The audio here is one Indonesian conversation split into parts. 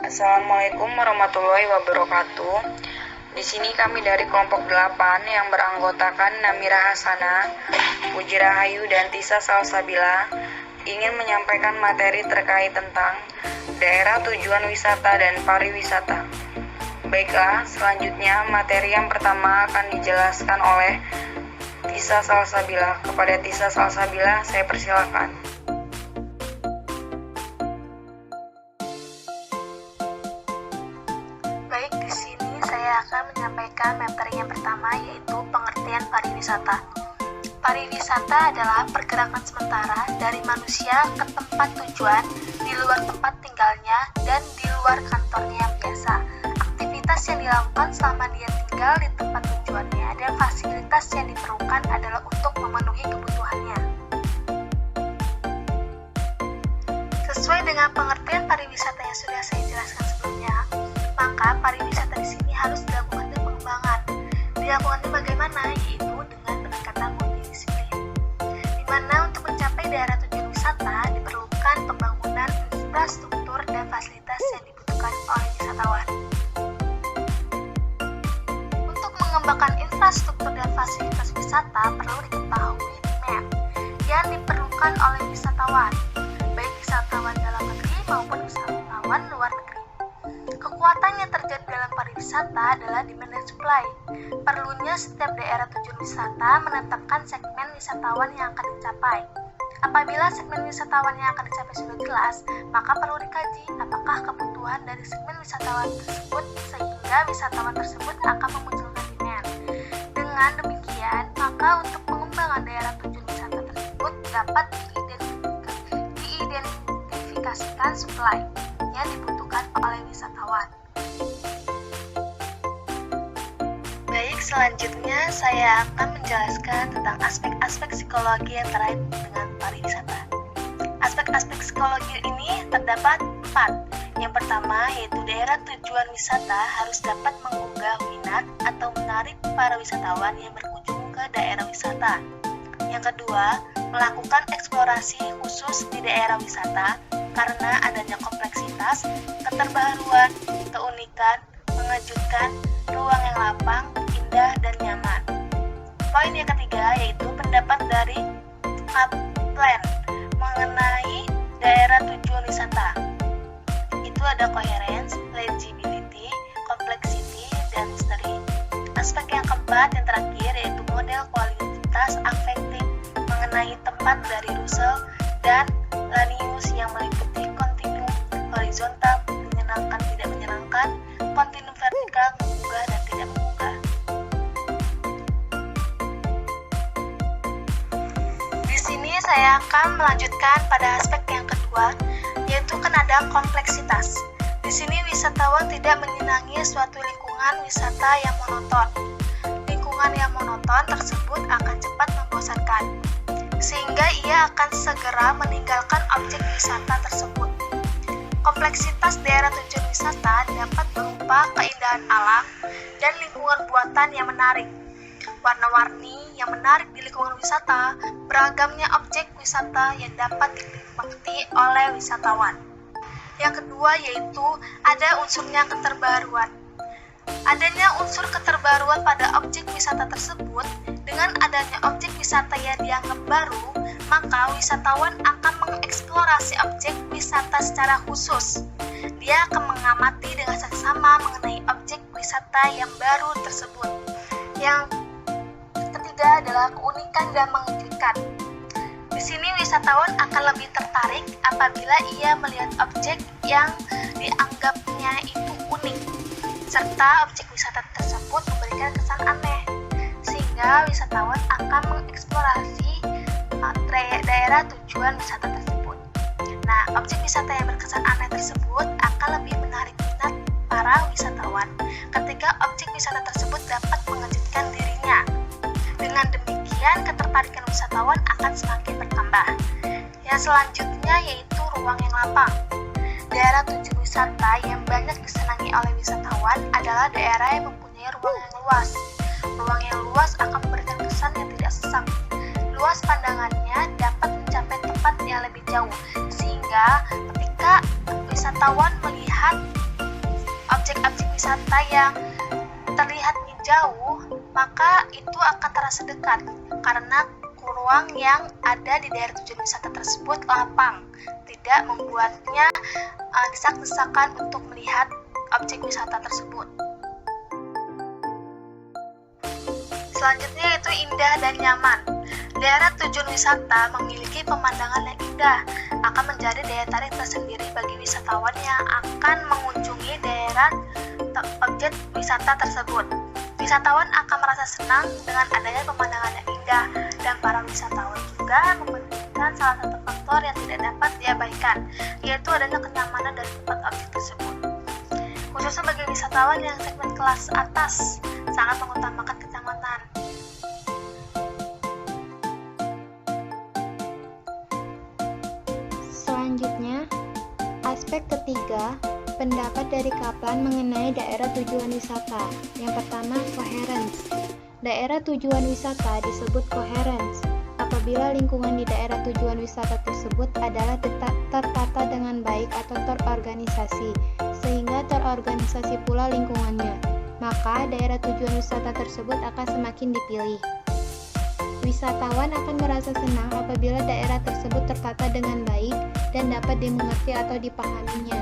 Assalamualaikum warahmatullahi wabarakatuh. Di sini kami dari kelompok 8 yang beranggotakan Namira Hasanah, Puji Rahayu, dan Tisa Salsabila ingin menyampaikan materi terkait tentang daerah tujuan wisata dan pariwisata. Baiklah, selanjutnya materi yang pertama akan dijelaskan oleh Tisa Salsabila. Kepada Tisa Salsabila, saya persilakan. Baik, di sini saya akan menyampaikan materi yang pertama, yaitu pengertian pariwisata. Pariwisata adalah pergerakan sementara dari manusia ke tempat tujuan di luar tempat tinggalnya dan di luar kantornya yang biasa. Aktivitas yang dilakukan selama dia tinggal di tempat tujuannya dan fasilitas yang diperlukan adalah untuk memenuhi kebutuhannya. Sesuai dengan pengertian pariwisata yang sudah saya jelaskan sebelumnya, maka pariwisata di sini harus dilakukan pengembangan. Dilakukannya bagaimana? Yaitu dengan pendekatan multidisiplin. Di mana untuk mencapai daerah tujuan wisata diperlukan pembangunan infrastruktur dan fasilitas yang dibutuhkan oleh wisatawan. Untuk mengembangkan infrastruktur dan fasilitas wisata perlu diketahui demand yang diperlukan oleh wisatawan, baik wisatawan dalam negeri maupun wisatawan luar negeri. Kekuatan yang terjadi dalam pariwisata adalah demand dan supply. Perlunya setiap daerah tujuan wisata menetapkan segmen wisatawan yang akan dicapai. Apabila segmen wisatawan yang akan dicapai sudah jelas, maka perlu dikaji apakah kebutuhan dari segmen wisatawan tersebut sehingga wisatawan tersebut akan memunculkan demand. Dengan demikian, maka untuk pengembangan daerah tujuan wisata tersebut dapat diidentifikasikan supply yang dibutuhkan oleh wisatawan. Baik, selanjutnya saya akan menjelaskan tentang aspek-aspek psikologi yang terkait dengan pariwisata. Aspek-aspek psikologi ini terdapat 4. Yang pertama yaitu daerah tujuan wisata harus dapat menggugah minat atau menarik para wisatawan yang berkunjung ke daerah wisata. Yang kedua, melakukan eksplorasi khusus di daerah wisata karena adanya kompleksitas, keterbaruan, keunikan, mengejutkan, ruang yang lapang, indah, dan nyaman. Poin yang ketiga yaitu pendapat dari Kaplan mengenai daerah tujuan wisata. Itu ada coherence, legibility, complexity, dan misteri. Aspek yang keempat yang terakhir yaitu model kualitas afektif mengenai tempat dari Russell dan Lanius yang meliputi kontinum horizontal menyenangkan tidak menyenangkan, kontinum vertikal menggugah dan tidak menggugah. Di sini saya akan melanjutkan pada aspek yang kedua, yaitu kan ada kompleksitas. Di sini wisatawan tidak menyenangi suatu lingkungan wisata yang monoton. Lingkungan yang monoton tersebut akan cepat membosankan, sehingga ia akan segera meninggalkan objek wisata tersebut. Kompleksitas daerah tujuan wisata dapat berupa keindahan alam dan lingkungan buatan yang menarik, warna-warni yang menarik di lingkungan wisata, beragamnya objek wisata yang dapat dinikmati oleh wisatawan. Yang kedua yaitu ada unsurnya keterbaruan. Adanya unsur keterbaruan pada objek wisata tersebut, dengan adanya objek wisata yang dianggap baru, maka wisatawan akan mengeksplorasi objek wisata secara khusus. Dia akan mengamati dengan seksama mengenai objek wisata yang baru tersebut. Yang ketiga adalah keunikan dan mengejutkan. Di sini wisatawan akan lebih tertarik apabila ia melihat objek yang dianggapnya itu unik, serta objek wisata tersebut memberikan kesan aneh, sehingga wisatawan akan mengeksplorasi daerah tujuan wisata tersebut. Nah, objek wisata yang berkesan aneh tersebut akan lebih menarik minat para wisatawan ketika objek wisata tersebut dapat mengejutkan dirinya. Dengan demikian, ketertarikan wisatawan akan semakin bertambah. Yang selanjutnya yaitu ruang yang lapang. Daerah tujuan wisata yang banyak disenangi oleh wisatawan adalah daerah yang mempunyai ruang yang luas. Ruang yang luas akan memberikan kesan yang tidak sesak. Luas pandangannya dapat mencapai tempat yang lebih jauh, sehingga ketika wisatawan melihat objek-objek wisata yang terlihat jauh, maka itu akan terasa dekat karena ruang yang ada di daerah tujuan wisata tersebut lapang, tidak membuatnya desak-desakan untuk melihat objek wisata tersebut. Selanjutnya yaitu indah dan nyaman. Daerah tujuan wisata memiliki pemandangan yang indah, akan menjadi daya tarik tersendiri bagi wisatawan yang akan mengunjungi daerah objek wisata tersebut. Wisatawan akan merasa senang dengan adanya pemandangan yang indah, dan para wisatawan juga mementingkan salah satu faktor yang tidak dapat diabaikan, yaitu adanya kenyamanan dari tempat objek tersebut. Khususnya bagi wisatawan yang segmen kelas atas, sangat mengutamakan kenyamanan. Selanjutnya, aspek ketiga, pendapat dari Kaplan mengenai daerah tujuan wisata. Yang pertama, coherence. Daerah tujuan wisata disebut coherence apabila lingkungan di daerah tujuan wisata tersebut adalah tertata dengan baik atau terorganisasi, sehingga terorganisasi pula lingkungannya. Maka daerah tujuan wisata tersebut akan semakin dipilih. Wisatawan akan merasa senang apabila daerah tersebut tertata dengan baik dan dapat dimengerti atau dipahaminya.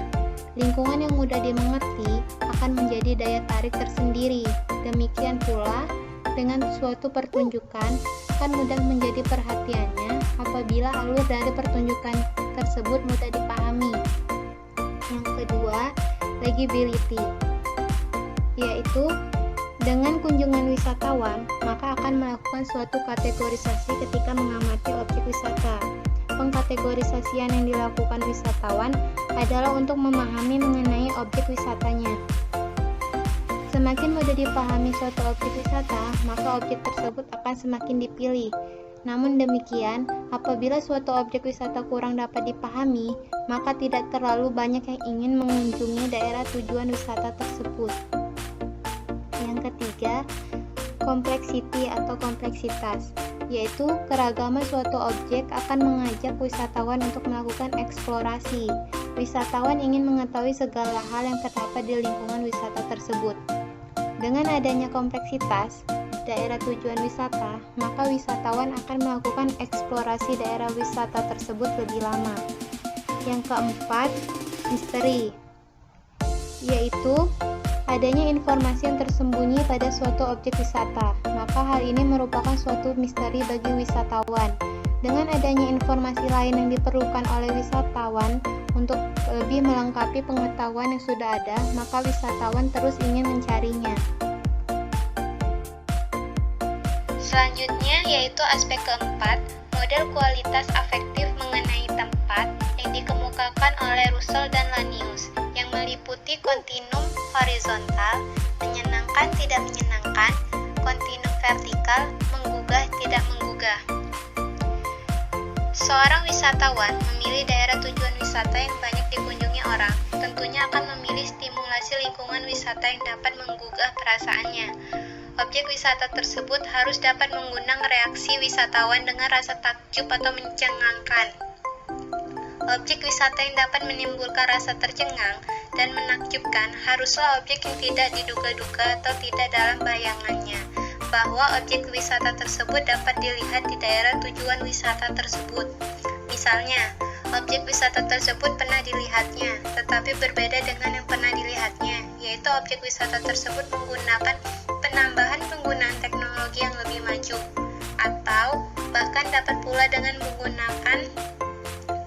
Lingkungan yang mudah dimengerti akan menjadi daya tarik tersendiri. Demikian pula, dengan suatu pertunjukan akan mudah menjadi perhatiannya apabila alur dari pertunjukan tersebut mudah dipahami. Yang kedua, legibility, yaitu dengan kunjungan wisatawan, maka akan melakukan suatu kategorisasi ketika mengamati objek wisata. Pengkategorisasian yang dilakukan wisatawan adalah untuk memahami mengenai objek wisatanya. Semakin mudah dipahami suatu objek wisata, maka objek tersebut akan semakin dipilih. Namun demikian, apabila suatu objek wisata kurang dapat dipahami, maka tidak terlalu banyak yang ingin mengunjungi daerah tujuan wisata tersebut. Yang ketiga, kompleksiti atau kompleksitas, yaitu keragaman suatu objek akan mengajak wisatawan untuk melakukan eksplorasi. Wisatawan ingin mengetahui segala hal yang terdapat di lingkungan wisata tersebut. Dengan adanya kompleksitas daerah tujuan wisata, maka wisatawan akan melakukan eksplorasi daerah wisata tersebut lebih lama. Yang keempat, misteri, yaitu adanya informasi yang tersembunyi pada suatu objek wisata, maka hal ini merupakan suatu misteri bagi wisatawan. Dengan adanya informasi lain yang diperlukan oleh wisatawan untuk lebih melengkapi pengetahuan yang sudah ada, maka wisatawan terus ingin mencarinya. Selanjutnya yaitu aspek keempat, model kualitas afektif mengenai tempat yang dikemukakan oleh Russell dan Lanius, yang meliputi kontinum horizontal, menyenangkan tidak menyenangkan, kontinum vertikal, menggugah tidak menggugah. Seorang wisatawan memilih daerah tujuan wisata yang banyak dikunjungi orang, tentunya akan memilih stimulasi lingkungan wisata yang dapat menggugah perasaannya. Objek wisata tersebut harus dapat mengundang reaksi wisatawan dengan rasa takjub atau mencengangkan. Objek wisata yang dapat menimbulkan rasa tercengang dan menakjubkan haruslah objek yang tidak diduga-duga atau tidak dalam bayangannya, bahwa objek wisata tersebut dapat dilihat di daerah tujuan wisata tersebut. Misalnya, objek wisata tersebut pernah dilihatnya, tetapi berbeda dengan yang pernah dilihatnya, yaitu objek wisata tersebut menggunakan penambahan penggunaan teknologi yang lebih maju, atau bahkan dapat pula dengan menggunakan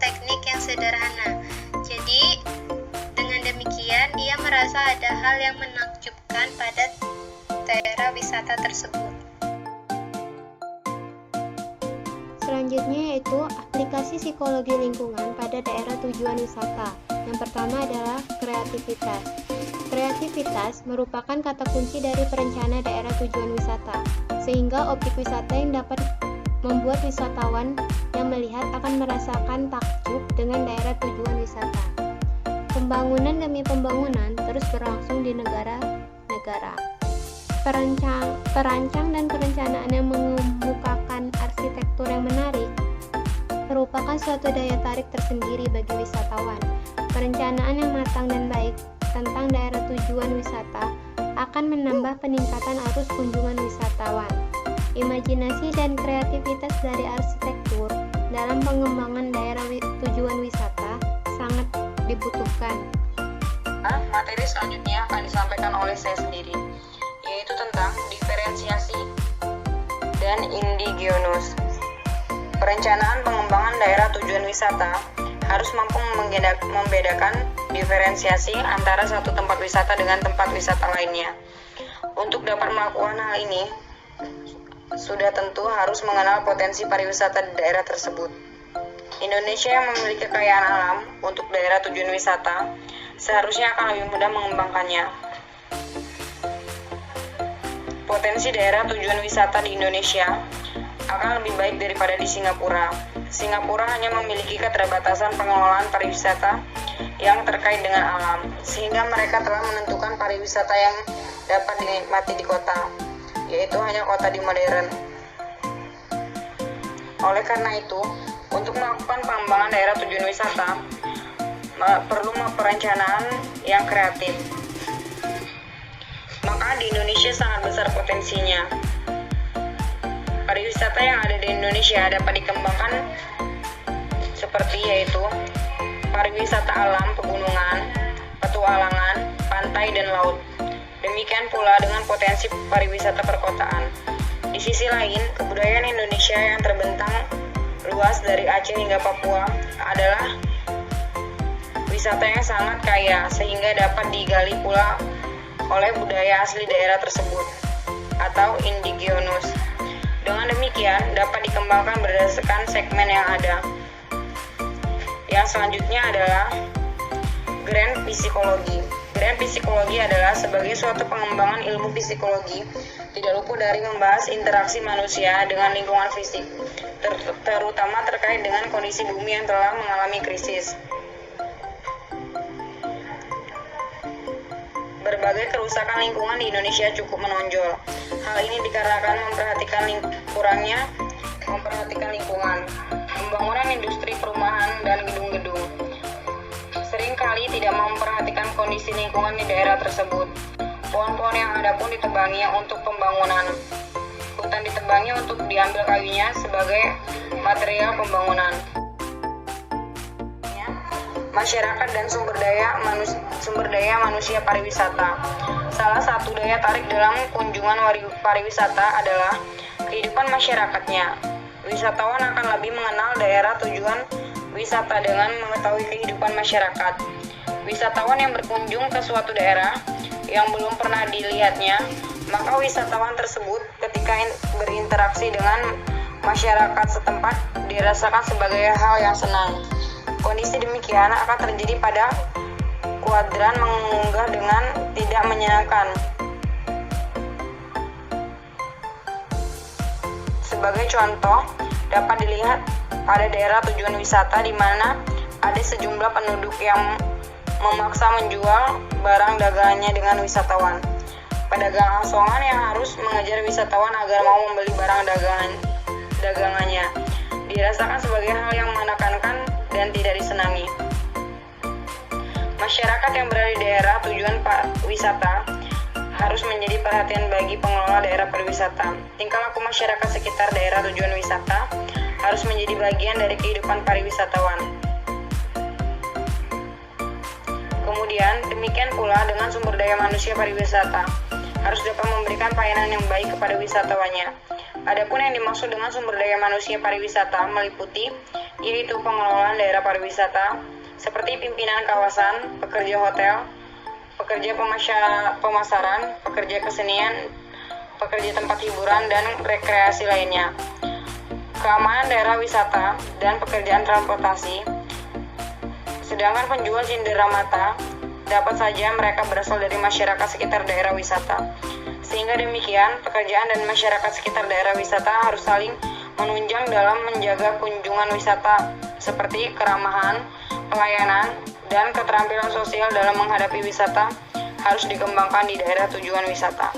teknik yang sederhana. Jadi, dengan demikian, ia merasa ada hal yang menakjubkan pada daerah wisata tersebut. Selanjutnya yaitu aplikasi psikologi lingkungan pada daerah tujuan wisata. Yang pertama adalah kreativitas. Kreativitas merupakan kata kunci dari perencana daerah tujuan wisata, sehingga objek wisata yang dapat membuat wisatawan yang melihat akan merasakan takjub dengan daerah tujuan wisata. Pembangunan demi pembangunan terus berlangsung di negara-negara. Perancang dan perencanaan yang mengemukakan arsitektur yang menarik merupakan suatu daya tarik tersendiri bagi wisatawan. Perencanaan yang matang dan baik tentang daerah tujuan akan menambah peningkatan arus kunjungan wisatawan. Imajinasi dan kreativitas dari arsitektur dalam pengembangan daerah tujuan wisata sangat dibutuhkan. Materi selanjutnya akan disampaikan oleh saya sendiri, yaitu tentang diferensiasi dan indigenous. Perencanaan pengembangan daerah tujuan wisata harus mampu membedakan diferensiasi antara satu tempat wisata dengan tempat wisata lainnya. Untuk dapat melakukan hal ini, sudah tentu harus mengenal potensi pariwisata di daerah tersebut. Indonesia yang memiliki kekayaan alam untuk daerah tujuan wisata seharusnya akan lebih mudah mengembangkannya. Potensi daerah tujuan wisata di Indonesia akan lebih baik daripada di Singapura. Singapura hanya memiliki keterbatasan pengelolaan pariwisata yang terkait dengan alam, sehingga mereka telah menentukan pariwisata yang dapat dinikmati di kota, yaitu hanya kota di modern. Oleh karena itu, untuk melakukan pengembangan daerah tujuan wisata, perlu perencanaan yang kreatif. Maka di Indonesia sangat besar potensinya. Pariwisata yang ada di Indonesia dapat dikembangkan seperti yaitu pariwisata alam, pegunungan, petualangan, pantai, dan laut. Demikian pula dengan potensi pariwisata perkotaan. Di sisi lain, kebudayaan Indonesia yang terbentang luas dari Aceh hingga Papua adalah wisata yang sangat kaya, sehingga dapat digali pula oleh budaya asli daerah tersebut atau indigenous. Dengan demikian, dapat dikembangkan berdasarkan segmen yang ada. Yang selanjutnya adalah grand psikologi. Grand psikologi adalah sebagai suatu pengembangan ilmu psikologi, tidak luput dari membahas interaksi manusia dengan lingkungan fisik, terutama terkait dengan kondisi bumi yang telah mengalami krisis. Berbagai kerusakan lingkungan di Indonesia cukup menonjol. Hal ini dikarenakan memperhatikan lingkungan, pembangunan industri perumahan dan gedung-gedung. Seringkali tidak memperhatikan kondisi lingkungan di daerah tersebut. Pohon-pohon yang ada pun ditebangi untuk pembangunan. Hutan ditebangi untuk diambil kayunya sebagai material pembangunan. Masyarakat dan sumber daya manusia pariwisata. Salah satu daya tarik dalam kunjungan pariwisata adalah kehidupan masyarakatnya. Wisatawan akan lebih mengenal daerah tujuan wisata dengan mengetahui kehidupan masyarakat. Wisatawan yang berkunjung ke suatu daerah yang belum pernah dilihatnya, maka wisatawan tersebut ketika berinteraksi dengan masyarakat setempat dirasakan sebagai hal yang senang. Kondisi demikian akan terjadi pada kuadran mengunggah dengan tidak menyenangkan. Sebagai contoh, dapat dilihat pada daerah tujuan wisata di mana ada sejumlah penduduk yang memaksa menjual barang dagangannya dengan wisatawan. Pedagang asongan yang harus mengejar wisatawan agar mau membeli barang dagangannya dirasakan sebagai hal yang menekankan dan tidak disenangi. Masyarakat yang berada di daerah tujuan wisata harus menjadi perhatian bagi pengelola daerah pariwisata. Tingkah laku masyarakat sekitar daerah tujuan wisata harus menjadi bagian dari kehidupan pariwisatawan. Kemudian, demikian pula dengan sumber daya manusia pariwisata harus dapat memberikan pelayanan yang baik kepada wisatawannya. Adapun yang dimaksud dengan sumber daya manusia pariwisata meliputi yaitu pengelolaan daerah pariwisata seperti pimpinan kawasan, pekerja hotel, pekerja pemasaran, pekerja kesenian, pekerja tempat hiburan dan rekreasi lainnya, keamanan daerah wisata, dan pekerjaan transportasi. Sedangkan penjual cindera mata dapat saja mereka berasal dari masyarakat sekitar daerah wisata. Sehingga demikian, pekerjaan dan masyarakat sekitar daerah wisata harus saling menunjang dalam menjaga kunjungan wisata seperti keramahan, pelayanan, dan keterampilan sosial dalam menghadapi wisata harus dikembangkan di daerah tujuan wisata.